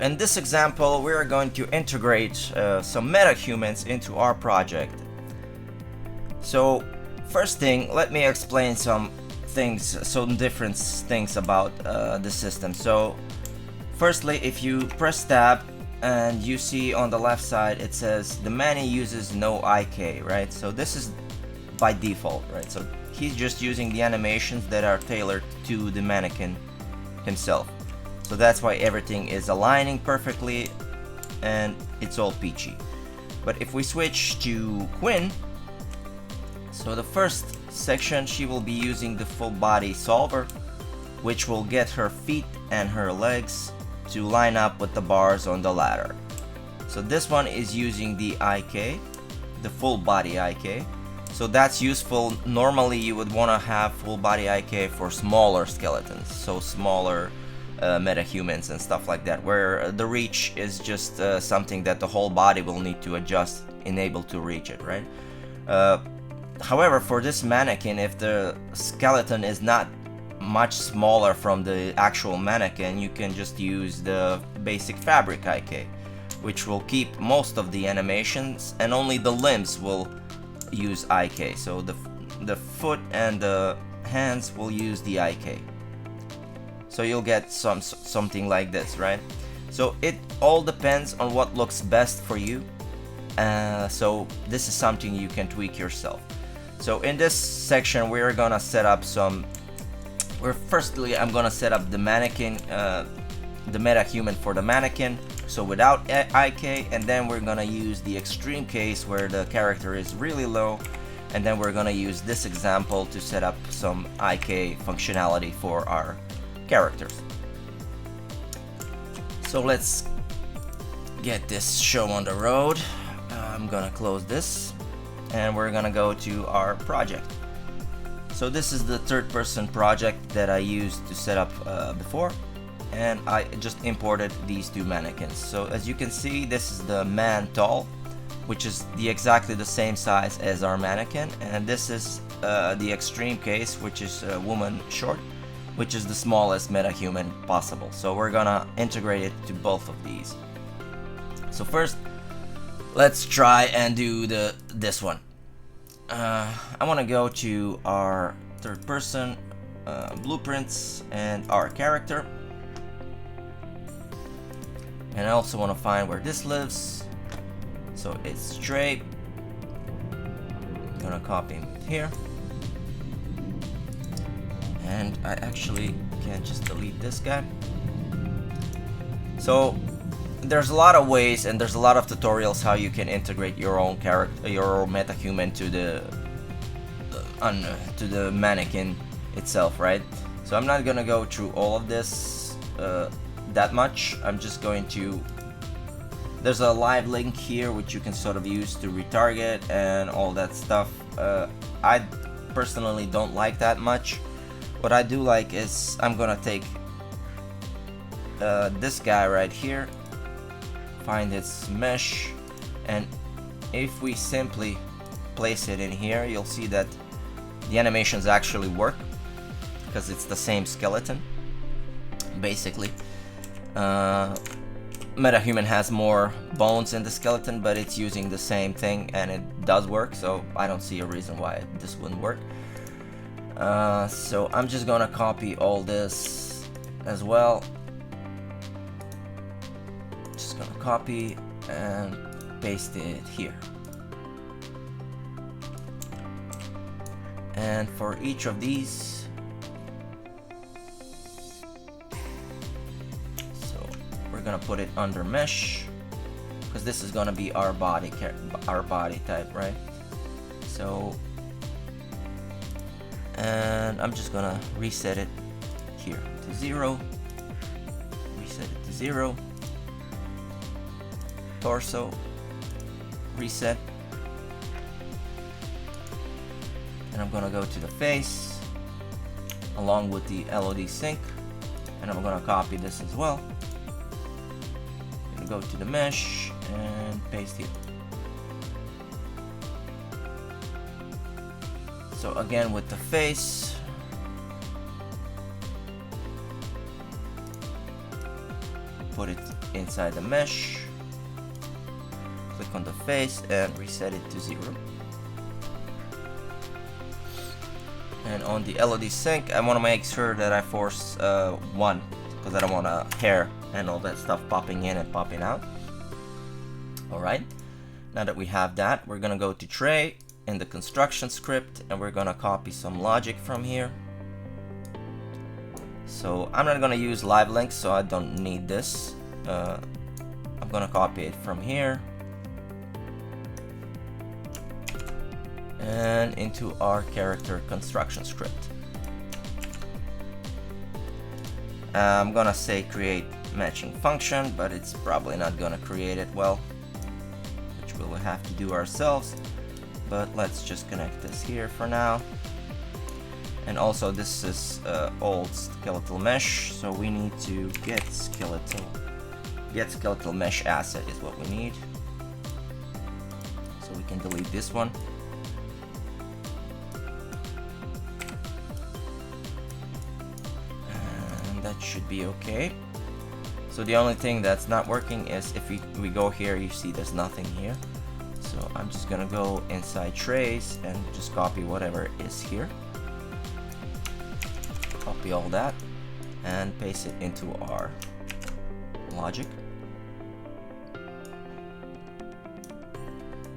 in this example, we're going to integrate some metahumans into our project. So first thing, let me explain some different things about the system. So firstly, if you press tab and you see on the left side it says the Manny uses no IK, right? So this is by default, right? So he's just using the animations that are tailored to the mannequin himself. So that's why everything is aligning perfectly and it's all peachy. But if we switch to Quinn, so the first section, she will be using the full body solver, which will get her feet and her legs to line up with the bars on the ladder. So this one is using the IK, the full body IK. So that's useful. Normally you would want to have full body IK for smaller skeletons, so smaller metahumans and stuff like that, where the reach is just something that the whole body will need to adjust in able to reach it, right? However, for this mannequin, if the skeleton is not much smaller from the actual mannequin, you can just use the basic fabric IK, which will keep most of the animations and only the limbs will use IK. So the foot and the hands will use the IK. So you'll get something like this, right? So it all depends on what looks best for you. So this is something you can tweak yourself. So in this section, we're gonna set up firstly I'm gonna set up the mannequin, the metahuman for the mannequin, so without IK, and then we're gonna use the extreme case where the character is really low, and then we're gonna use this example to set up some IK functionality for our characters. So let's get this show on the road. I'm gonna close this and we're gonna go to our project. So this is the third person project that I used to set up before, and I just imported these two mannequins. So as you can see, this is the man tall, which is exactly the same size as our mannequin, and this is the extreme case, which is woman short, which is the smallest metahuman possible. So we're gonna integrate it to both of these. So first, let's try and do this one. I want to go to our third person blueprints and our character, and I also want to find where this lives. So it's straight. I'm gonna copy him here, and I actually can't just delete this guy. So there's a lot of ways and there's a lot of tutorials how you can integrate your own character, your own metahuman to the mannequin itself, right? So I'm not gonna go through all of this that much. I'm just going to, there's a live link here which you can sort of use to retarget and all that stuff. I personally don't like that much. What I do like is I'm gonna take this guy right here, find its mesh, and if we simply place it in here, you'll see that the animations actually work because it's the same skeleton basically. Metahuman has more bones in the skeleton, but it's using the same thing and it does work, so I don't see a reason why this wouldn't work. So I'm just gonna copy all this as well. Just gonna copy and paste it here. And for each of these, so we're gonna put it under mesh because this is gonna be our body type, right? So, and I'm just gonna reset it here to 0. Reset it to 0. Torso, reset, and I'm gonna go to the face along with the LOD sync, and I'm gonna copy this as well. Gonna go to the mesh and paste it. So again with the face, put it inside the mesh, click on the face and reset it to 0. And on the LED sync, I want to make sure that I force 1, because I don't want hair and all that stuff popping in and popping out. Alright, now that we have that, we're gonna go to tray in the construction script and we're gonna copy some logic from here. So I'm not gonna use live links, so I don't need this. I'm gonna copy it from here and into our character construction script. I'm gonna say create matching function, but it's probably not gonna create it well, which we'll have to do ourselves. But let's just connect this here for now. And also this is old skeletal mesh, so we need to get skeletal mesh asset is what we need. So we can delete this one. And that should be okay. So the only thing that's not working is if we go here, you see there's nothing here. So I'm just gonna go inside trays and just copy whatever is here. Copy all that and paste it into our logic.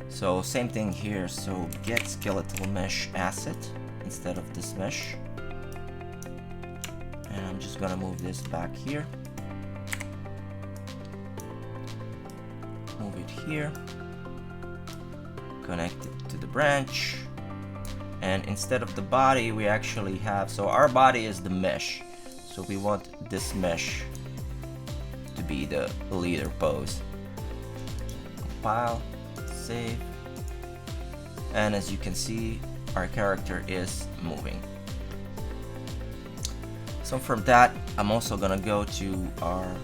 So same thing here, so get skeletal mesh asset instead of this mesh. And I'm just gonna move this back here. Move it here. Connect it to the branch. And instead of the body, we actually have, so our body is the mesh. So we want this mesh to be the leader pose. Compile, save. And as you can see, our character is moving. So from that, I'm also gonna go to our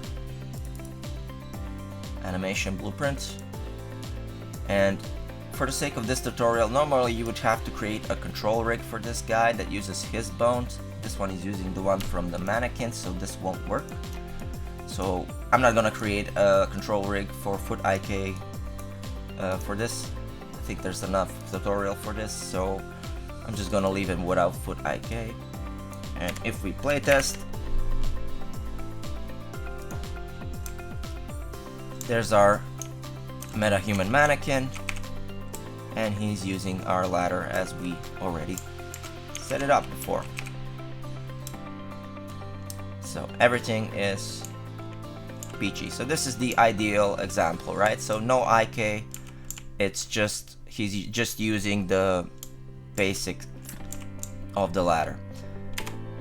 animation blueprint. And for the sake of this tutorial, normally you would have to create a control rig for this guy that uses his bones. This one is using the one from the mannequin, so this won't work. So I'm not gonna create a control rig for foot IK for this. I think there's enough tutorial for this, so I'm just gonna leave him without foot IK. And if we playtest, there's our Metahuman mannequin. And he's using our ladder as we already set it up before. So everything is peachy. So this is the ideal example, right? So no IK, it's just, he's just using the basic of the ladder.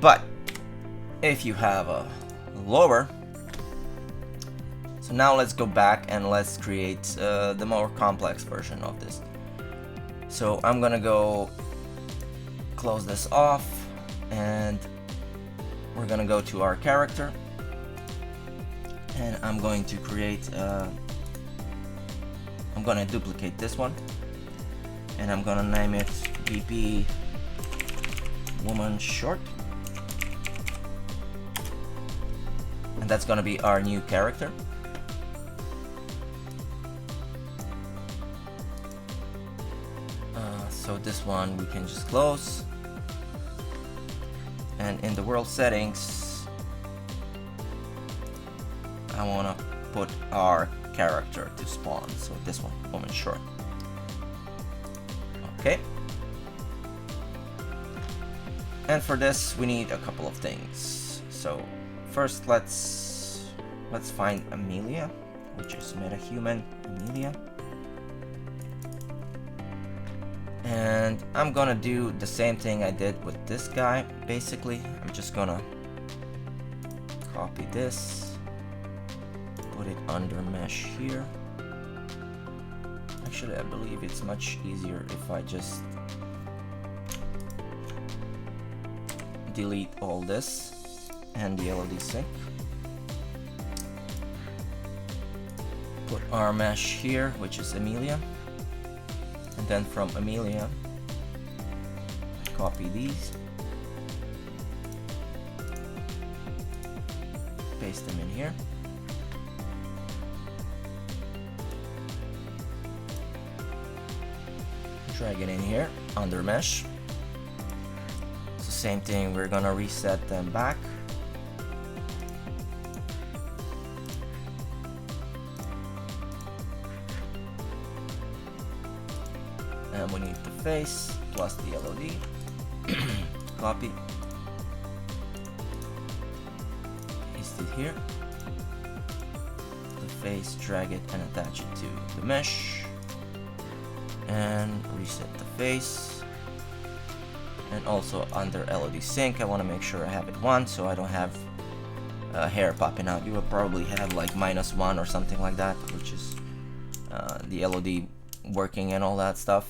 But if you have a lower, so now let's go back and let's create the more complex version of this. So I'm gonna go close this off and we're gonna go to our character and I'm going to create I'm gonna duplicate this one and I'm gonna name it BP Woman Short, and that's gonna be our new character. So this one we can just close, and in the world settings I want to put our character to spawn, so this one, Woman Short. Okay, and for this we need a couple of things. So first let's find Amelia, which is Metahuman Amelia. And I'm gonna do the same thing I did with this guy. Basically, I'm just gonna copy this, put it under mesh here. Actually, I believe it's much easier if I just delete all this and the LED sync. Put our mesh here, which is Amelia. And then from Amelia, copy these, paste them in here, drag it in here under mesh. So same thing, we're gonna reset them back. And we need the face plus the LOD. Copy. Paste it here. The face, drag it and attach it to the mesh. And reset the face. And also under LOD sync, I want to make sure I have it 1 so I don't have hair popping out. You will probably have like -1 or something like that, which is the LOD working and all that stuff.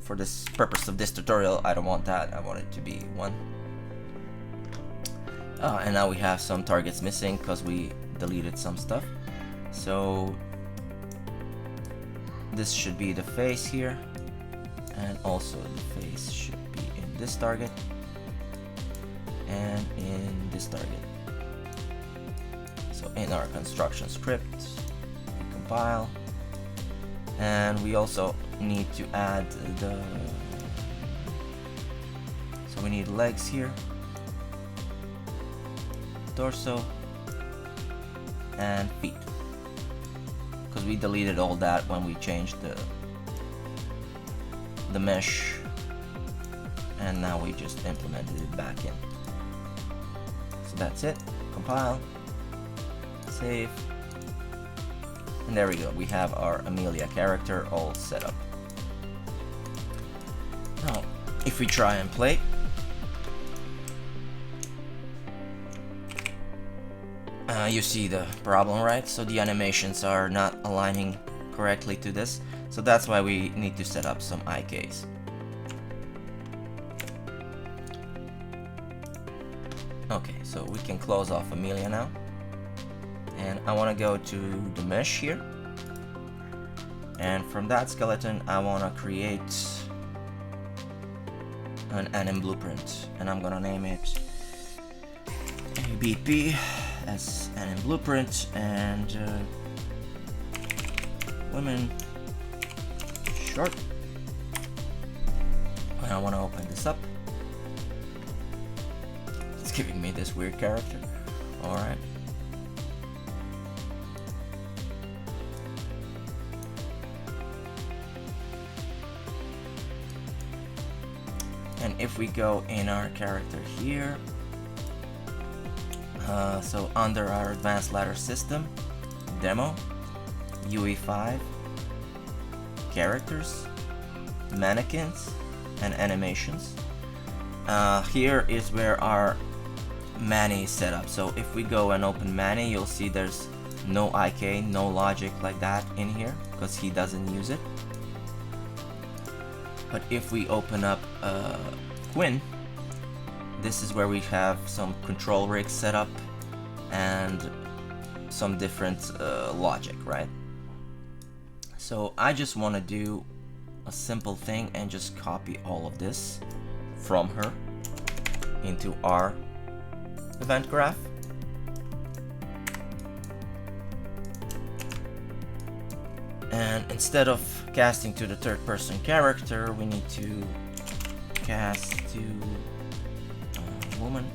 For this purpose of this tutorial, I don't want that. I want it to be 1. And now we have some targets missing because we deleted some stuff. So this should be the face here, and also the face should be in this target and in this target. So in our construction script, we compile, and we also need to add the, so we need legs here, torso, and feet, because we deleted all that when we changed the mesh, and now we just implemented it back in. So that's it. Compile, save, and there we go. We have our Amelia character all set up. Now, if we try and play, you see the problem, right? So the animations are not aligning correctly to this. So that's why we need to set up some IKs. Okay, so we can close off Amelia now. And I want to go to the mesh here. And from that skeleton, I want to create an anim blueprint. And I'm going to name it ABP as anim blueprint, and women short. And I want to open this up. It's giving me this weird character. Alright. And if we go in our character here, so under our advanced ladder system, demo, UE5, characters, mannequins, and animations. Here is where our Manny is set up. So if we go and open Manny, you'll see there's no IK, no logic like that in here, because he doesn't use it. But if we open up Quinn, this is where we have some control rigs set up and some different logic, right? So I just want to do a simple thing and just copy all of this from her into our event graph. And instead of casting to the third person character, we need to cast to woman.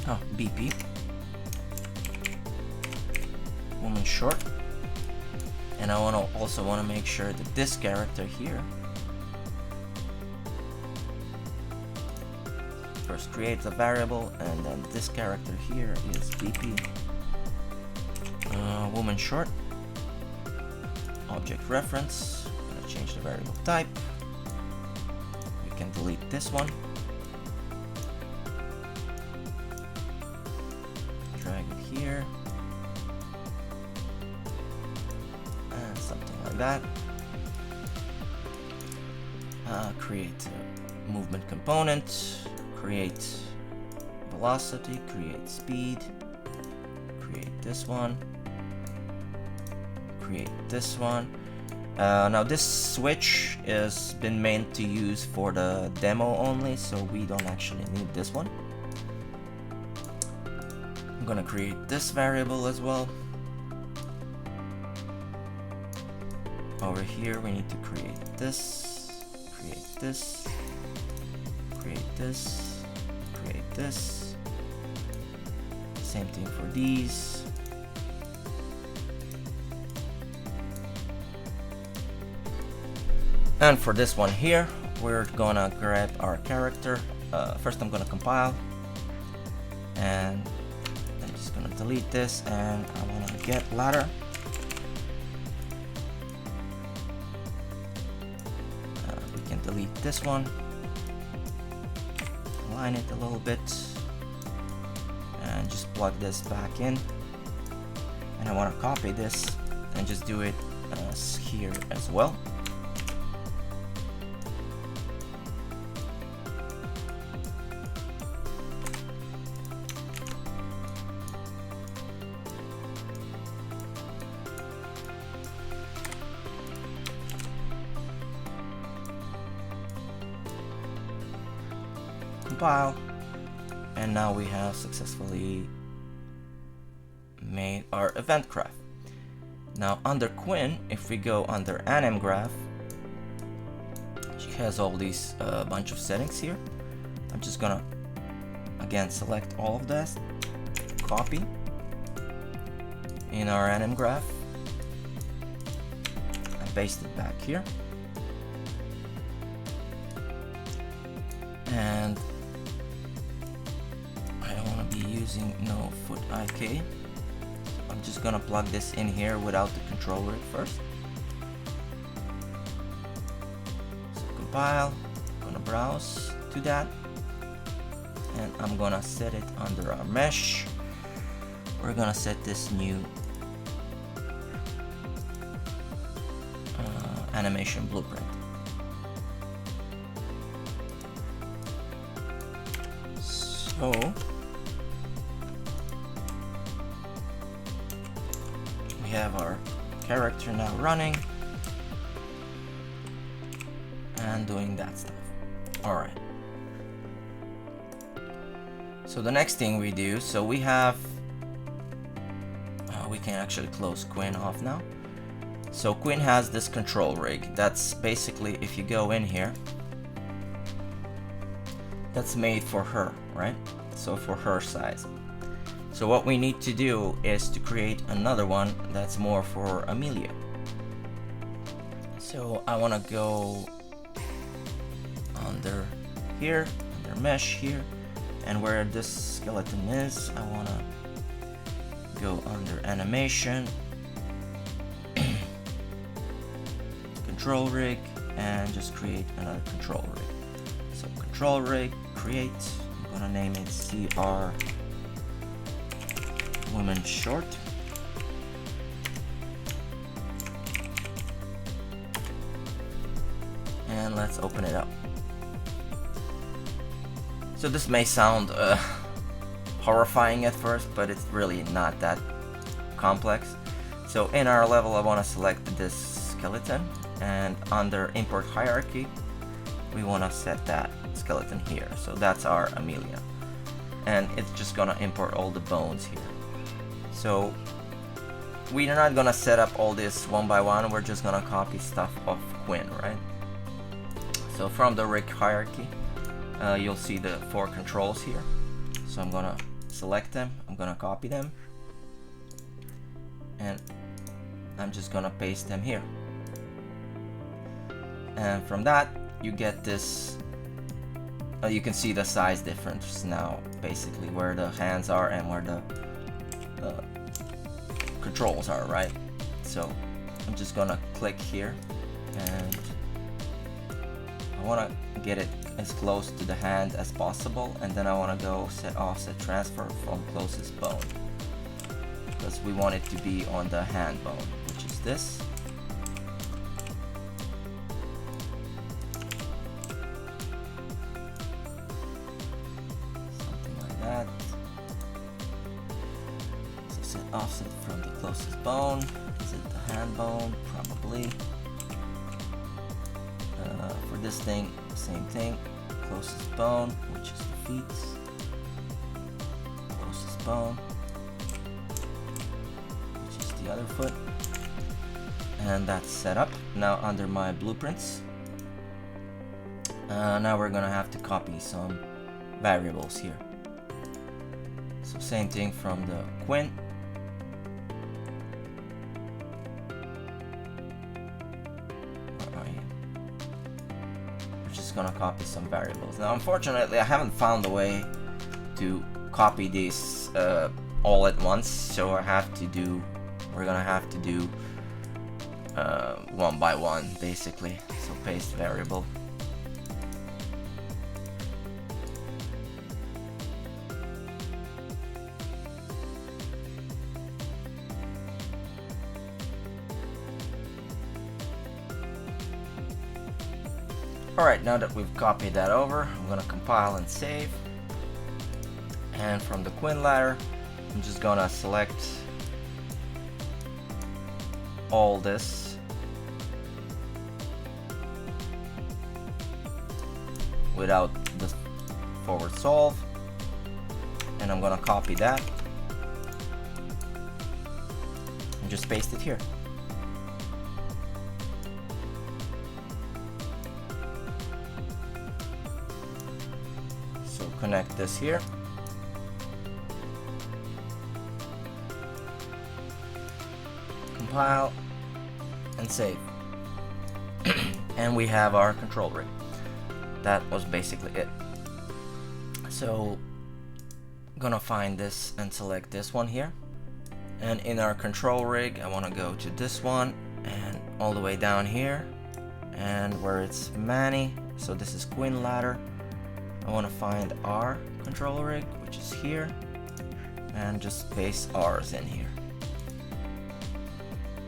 Oh, BP. Woman short. And I also want to make sure that this character here first creates a variable, and then this character here is BP. Woman short. Object reference. I'm gonna change the variable type. We can delete this one. Drag it here. And something like that. Create a movement component. Create velocity. Create speed. Create this one. Create this one. Now this switch is been meant to use for the demo only, so we don't actually need this one. I'm gonna create this variable as well. over here we need to create this, create this, create this, create this. Same thing for these. And for this one here, we're gonna grab our character. First I'm gonna compile, and I'm just gonna delete this, and I wanna get ladder. We can delete this one, align it a little bit, and just plug this back in. And I wanna copy this and just do it here as well. Compile, and now we have successfully made our event graph. Now under Quinn, if we go under anim graph, she has all these bunch of settings here. I'm just gonna again select all of this, copy in our anim graph, and paste it back here. And using no foot IK. I'm just gonna plug this in here without the control rig first. So compile, I'm gonna browse to that, and I'm gonna set it under our mesh. We're gonna set this new animation blueprint. So we have our character now running and doing that stuff. Alright. So the next thing we do, so we have, we can actually close Quinn off now. So Quinn has this control rig. That's basically, if you go in here, that's made for her, right? So for her size. So what we need to do is to create another one that's more for Amelia. So I want to go under here, under mesh here, and where this skeleton is, I want to go under animation, control rig, and just create another control rig. So control rig, create, I'm gonna name it CR Women Short. And let's open it up. So this may sound horrifying at first, but it's really not that complex. So in our level, I want to select this skeleton, and under import hierarchy, we want to set that skeleton here. So that's our Amelia, and it's just gonna import all the bones here. So we are not gonna set up all this one by one, we're just gonna copy stuff of Quinn, right? So from the rig hierarchy, you'll see the 4 controls here. So I'm gonna select them, I'm gonna copy them, and I'm just gonna paste them here. And from that, you get this, you can see the size difference now, basically where the hands are and where the controls are, right? So I'm just gonna click here, and I want to get it as close to the hand as possible, and then I want to go set offset transfer from closest bone, because we want it to be on the hand bone, which is this. Something like that. So set offset from the closest bone. Is it the hand bone? Probably. For this thing, same thing. Closest bone, which is the feet. Closest bone, which is the other foot. and that's set up. Now under my blueprints, now we're gonna have to copy some variables here. So same thing from the Quinn. We're just gonna copy some variables. Now unfortunately I haven't found a way to copy these all at once, so we're gonna have to do one by one basically. So paste variable. Alright, now that we've copied that over, I'm gonna compile and save. And from the Quinn ladder, I'm just gonna select all this without the forward solve, and I'm gonna copy that and just paste it here. So connect this here. Compile and save. And we have our control rig. That was basically it. So I'm gonna find this and select this one here. And in our control rig, I want to go to this one and all the way down here, and where it's Manny, so this is Quinn ladder, I want to find our control rig, which is here, and just paste ours in here.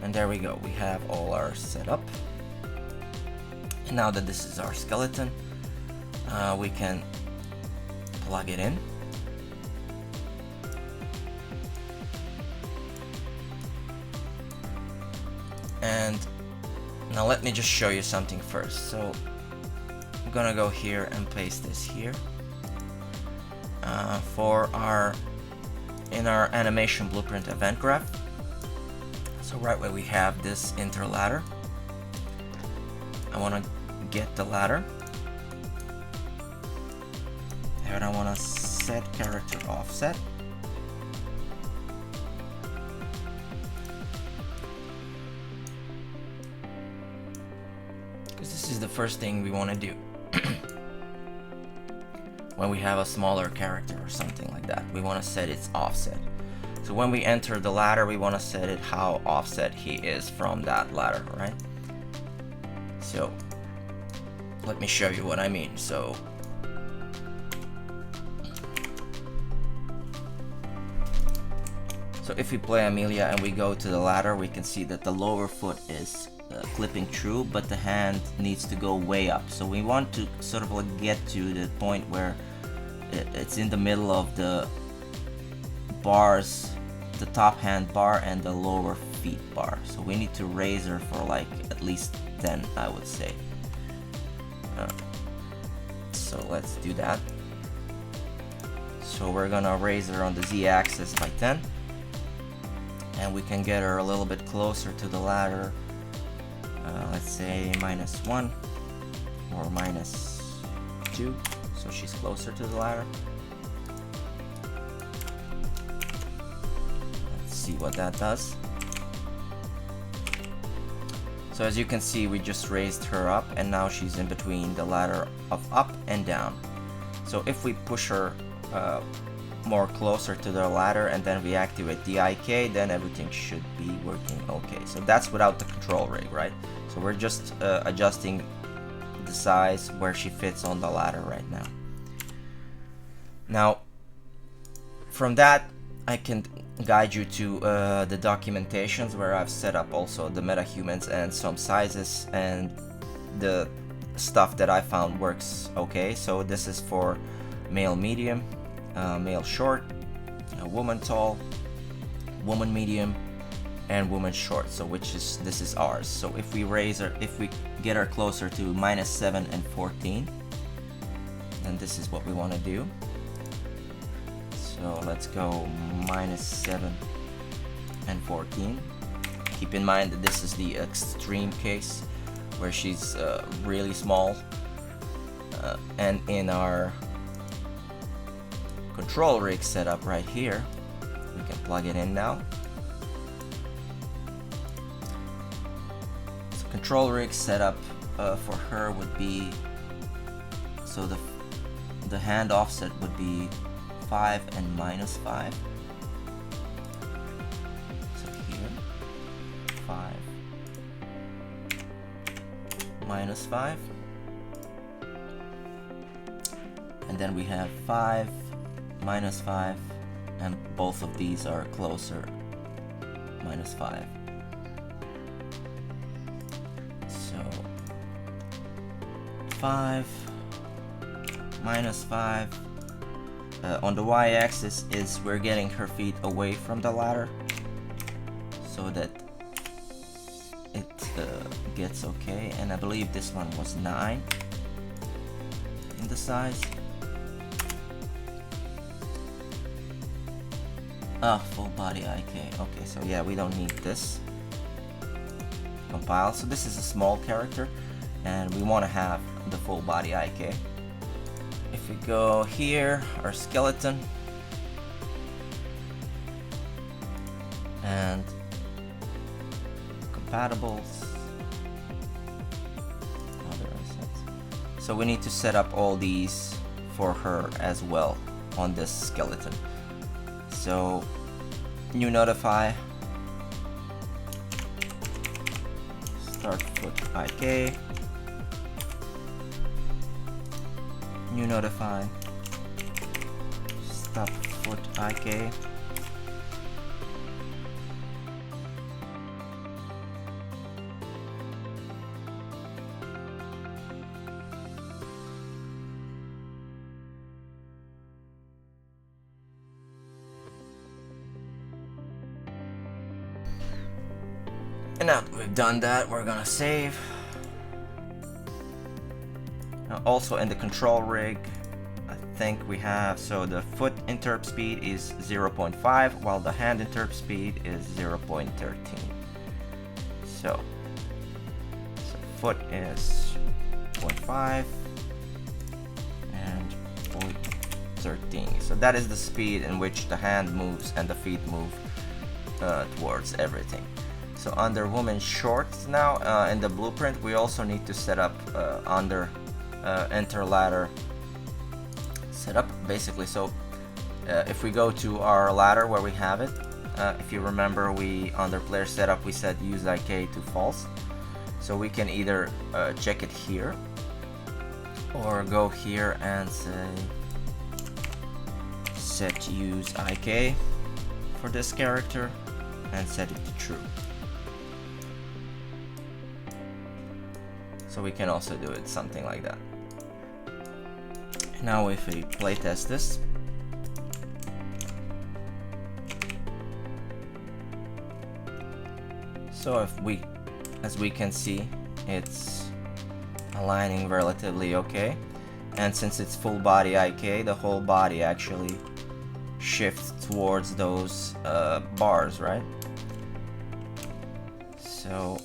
And there we go, we have all ours set up. And now that this is our skeleton, we can plug it in. And now let me just show you something first. So I'm gonna go here and paste this here. In our animation blueprint event graph. So right where we have this inter ladder, I want to get the ladder, and I want to set character offset. Because this is the first thing we want to do. When we have a smaller character or something like that, we want to set its offset. So when we enter the ladder, we want to set it how offset he is from that ladder, right? So let me show you what I mean. So if we play Amelia and we go to the ladder, we can see that the lower foot is clipping true, but the hand needs to go way up. So we want to sort of like get to the point where it's in the middle of the bars, the top hand bar and the lower feet bar. So we need to raise her for like at least 10, I would say. So let's do that. So we're gonna raise her on the z-axis by 10, and we can get her a little bit closer to the ladder. Let's say -1 or -2, so she's closer to the ladder. Let's see what that does. So as you can see, we just raised her up, and now she's in between the ladder of up and down. So if we push her more closer to the ladder and then we activate the IK, then everything should be working okay. So that's without the control rig, right? So we're just adjusting the size where she fits on the ladder right now. Now from that, I can guide you to the documentations where I've set up also the metahumans and some sizes, and the stuff that I found works okay. So this is for male medium, male short, woman tall, woman medium, and woman short. So this is ours. So if we raise her, if we get her closer to -7 and 14, then this is what we want to do. So let's go -7 and 14. Keep in mind that this is the extreme case where she's really small, and in our control rig setup right here, we can plug it in now. So control rig setup for her would be, so the hand offset would be 5 and -5. So here, 5 -5, and then we have 5 -5, and both of these are closer, -5. So 5 -5 on the y-axis is we're getting her feet away from the ladder so that it gets okay, and I believe this one was 9 in the size. Full body IK. Okay, so yeah, we don't need this. Compile. So this is a small character, and we want to have the full body IK. If we go here, our skeleton, and compatibles, other assets. So we need to set up all these for her as well on this skeleton. So new notify, start foot IK, new notify, stop foot IK, and now that we've done that, we're gonna save. Now also in the control rig, I think we have, so the foot interp speed is 0.5 while the hand interp speed is 0.13. So foot is 0.5 and 0.13. So that is the speed in which the hand moves and the feet move towards everything. So under women's shorts now, in the blueprint, we also need to set up under enter ladder setup, basically. So if we go to our ladder where we have it, if you remember, we under player setup we set use IK to false. So we can either check it here or go here and say set use IK for this character and set it to true. So we can also do it something like that. Now if we playtest this, so as we can see, it's aligning relatively okay, and since it's full body IK, the whole body actually shifts towards those bars, right? So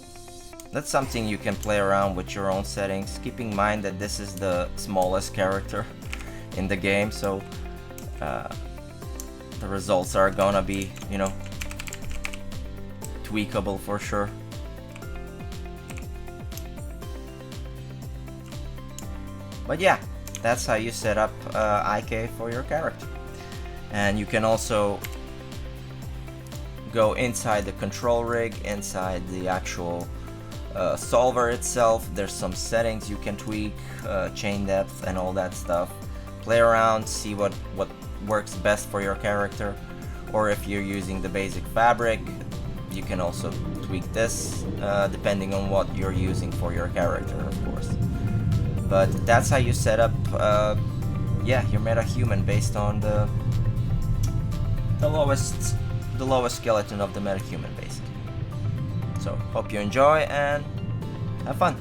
that's something you can play around with your own settings. Keep in mind that this is the smallest character in the game, so the results are gonna be, you know, tweakable for sure. But yeah, that's how you set up IK for your character. And you can also go inside the control rig, inside the actual solver itself. There's some settings you can tweak, chain depth and all that stuff. Play around, see what works best for your character, or if you're using the basic fabric, you can also tweak this depending on what you're using for your character, of course. But that's how you set up yeah, your Metahuman based on the lowest skeleton of the Metahuman, basically. So hope you enjoy and have fun.